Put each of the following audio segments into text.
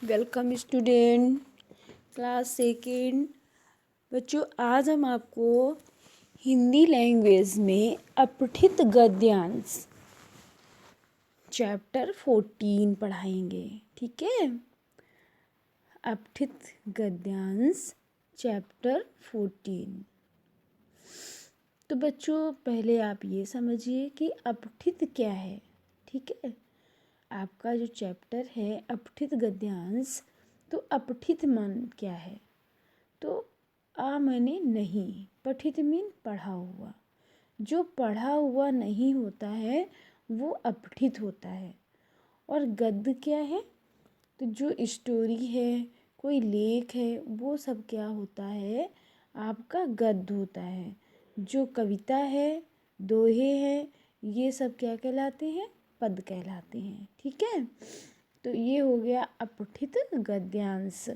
Welcome student class second. बच्चों, आज हम आपको हिंदी लैंग्वेज में अपठित गद्यांश चैप्टर 14 पढ़ाएंगे। ठीक है, अपठित गद्यांश चैप्टर 14। तो बच्चों, पहले आप ये समझिए कि अपठित क्या है। ठीक है, आपका जो चैप्टर है अपठित गद्यांश, तो अपठित मान क्या है? तो मैंने नहीं, पठित मीन पढ़ा हुआ। जो पढ़ा हुआ नहीं होता है वो अपठित होता है। और गद्य क्या है? तो जो स्टोरी है, कोई लेख है, वो सब क्या होता है? आपका गद्य होता है। जो कविता है, दोहे हैं, ये सब क्या कहलाते हैं? पद कहलाते हैं। ठीक है, तो ये हो गया अपठित गद्यांश।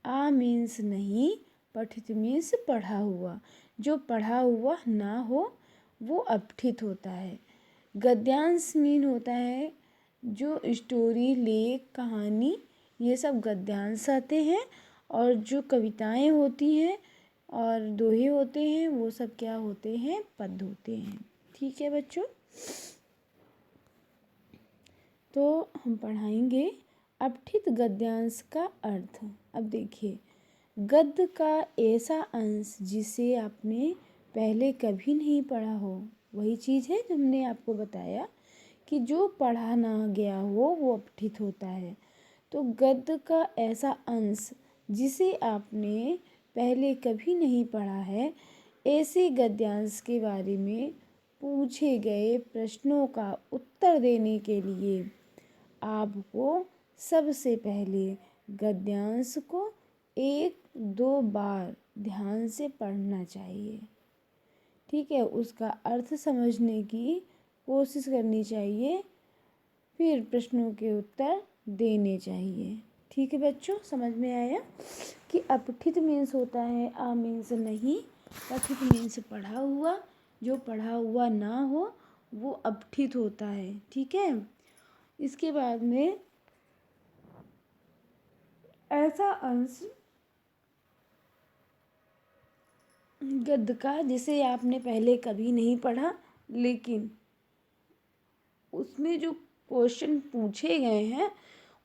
आ मीन्स नहीं, पठित मीन्स पढ़ा हुआ। जो पढ़ा हुआ ना हो वो अपठित होता है। गद्यांश मीन होता है जो स्टोरी, लेख, कहानी, ये सब गद्यांश आते हैं। और जो कविताएं होती हैं और दोहे होते हैं वो सब क्या होते हैं? पद होते हैं। ठीक है बच्चों, तो हम पढ़ाएंगे अपठित गद्यांश का अर्थ। अब देखिए, गद्य का ऐसा अंश जिसे आपने पहले कभी नहीं पढ़ा हो, वही चीज़ है जो हमने आपको बताया कि जो पढ़ा ना गया हो वो अपठित होता है। तो गद्य का ऐसा अंश जिसे आपने पहले कभी नहीं पढ़ा है, ऐसे गद्यांश के बारे में पूछे गए प्रश्नों का उत्तर देने के लिए आपको सबसे पहले गद्यांश को 1-2 बार ध्यान से पढ़ना चाहिए। ठीक है, उसका अर्थ समझने की कोशिश करनी चाहिए, फिर प्रश्नों के उत्तर देने चाहिए। ठीक है बच्चों, समझ में आया कि अपठित मीन्स होता है आ मीन्स नहीं, पठित मीन्स पढ़ा हुआ। जो पढ़ा हुआ ना हो वो अपठित होता है। ठीक है, इसके बाद में ऐसा अंश गद्य का जिसे आपने पहले कभी नहीं पढ़ा, लेकिन उसमें जो क्वेश्चन पूछे गए हैं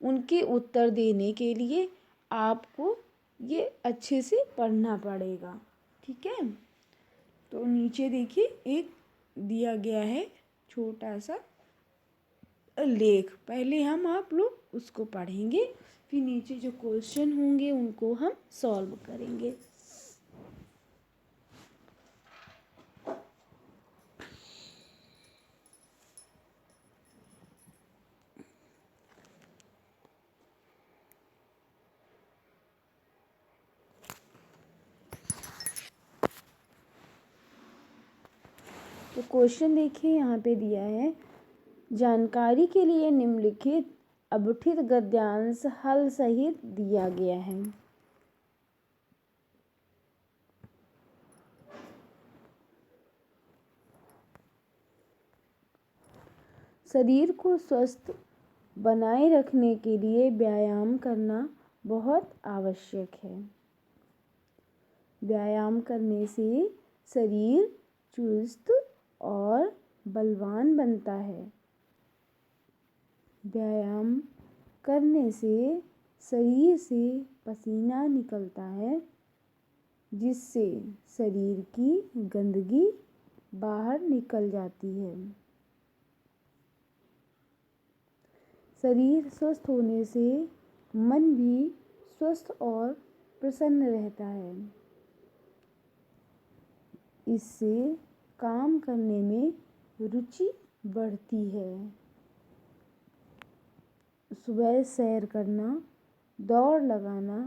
उनके उत्तर देने के लिए आपको ये अच्छे से पढ़ना पड़ेगा। ठीक है, तो नीचे देखिए एक दिया गया है छोटा सा लेख। पहले हम आप लोग उसको पढ़ेंगे, फिर नीचे जो क्वेश्चन होंगे उनको हम सॉल्व करेंगे। तो क्वेश्चन देखिए यहाँ पे दिया है, जानकारी के लिए निम्नलिखित अपठित गद्यांश हल सहित दिया गया है। शरीर को स्वस्थ बनाए रखने के लिए व्यायाम करना बहुत आवश्यक है। व्यायाम करने से शरीर चुस्त और बलवान बनता है। व्यायाम करने से शरीर से पसीना निकलता है, जिससे शरीर की गंदगी बाहर निकल जाती है। शरीर स्वस्थ होने से मन भी स्वस्थ और प्रसन्न रहता है। इससे काम करने में रुचि बढ़ती है। सुबह सैर करना, दौड़ लगाना,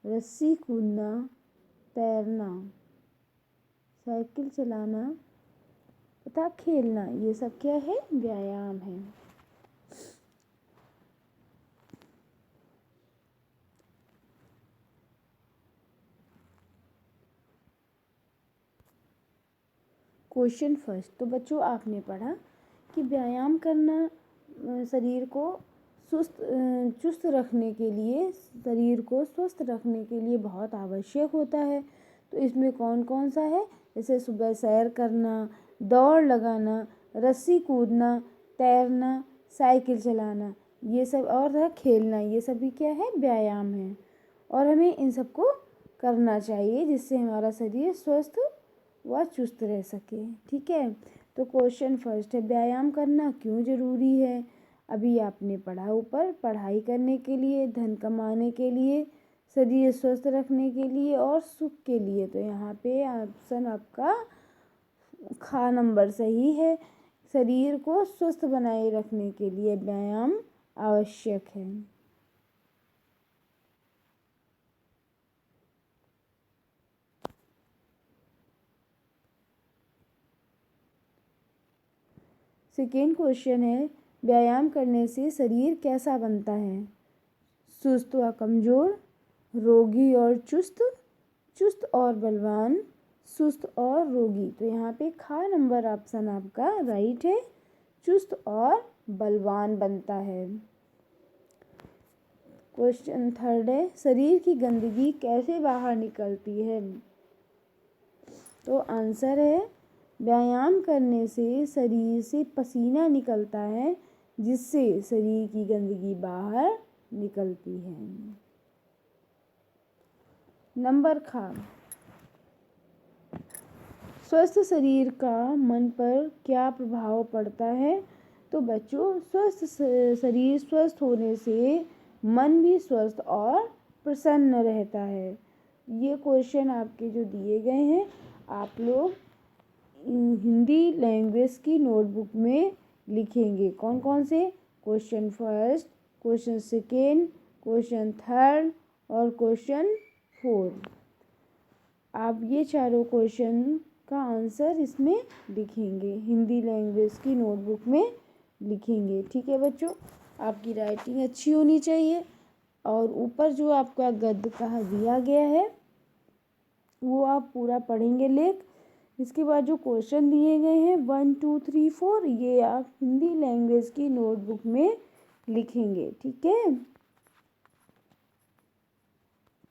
रस्सी कूदना, तैरना, साइकिल चलाना तथा खेलना, ये सब क्या है? व्यायाम है। क्वेश्चन फर्स्ट, तो बच्चों आपने पढ़ा कि व्यायाम करना शरीर को चुस्त रखने के लिए, शरीर को स्वस्थ रखने के लिए बहुत आवश्यक होता है। तो इसमें कौन कौन सा है? जैसे सुबह सैर करना, दौड़ लगाना, रस्सी कूदना, तैरना, साइकिल चलाना, ये सब, और है खेलना, ये सभी क्या है? व्यायाम है। और हमें इन सबको करना चाहिए जिससे हमारा शरीर स्वस्थ व चुस्त रह सके। ठीक है, तो क्वेश्चन फर्स्ट है, व्यायाम करना क्यों ज़रूरी है? अभी आपने पढ़ा ऊपर, पढ़ाई करने के लिए, धन कमाने के लिए, शरीर स्वस्थ रखने के लिए और सुख के लिए। तो यहाँ पे ऑप्शन आपका खा नंबर सही है। शरीर को स्वस्थ बनाए रखने के लिए व्यायाम आवश्यक है। सेकेंड क्वेश्चन है, व्यायाम करने से शरीर कैसा बनता है? सुस्त व कमज़ोर, रोगी और चुस्त, चुस्त और बलवान, सुस्त और रोगी। तो यहाँ पे खा नंबर ऑप्शन आपका राइट है, चुस्त और बलवान बनता है। क्वेश्चन थर्ड है, शरीर की गंदगी कैसे बाहर निकलती है? तो आंसर है, व्यायाम करने से शरीर से पसीना निकलता है जिससे शरीर की गंदगी बाहर निकलती है। नंबर खा, स्वस्थ शरीर का मन पर क्या प्रभाव पड़ता है? तो बच्चों, स्वस्थ शरीर स्वस्थ होने से मन भी स्वस्थ और प्रसन्न रहता है। ये क्वेश्चन आपके जो दिए गए हैं, आप लोग हिंदी लैंग्वेज की नोटबुक में लिखेंगे। कौन कौन से? Question first, question second, question third और क्वेश्चन फोर्थ। आप ये चारों क्वेश्चन का आंसर इसमें लिखेंगे, हिंदी लैंग्वेज की नोटबुक में लिखेंगे। ठीक है बच्चों, आपकी राइटिंग अच्छी होनी चाहिए। और ऊपर जो आपका गद्य कहा दिया गया है वो आप पूरा पढ़ेंगे लेख। इसके बाद जो क्वेश्चन दिए गए हैं 1 2 3 4, ये आप हिंदी लैंग्वेज की नोटबुक में लिखेंगे। ठीक है।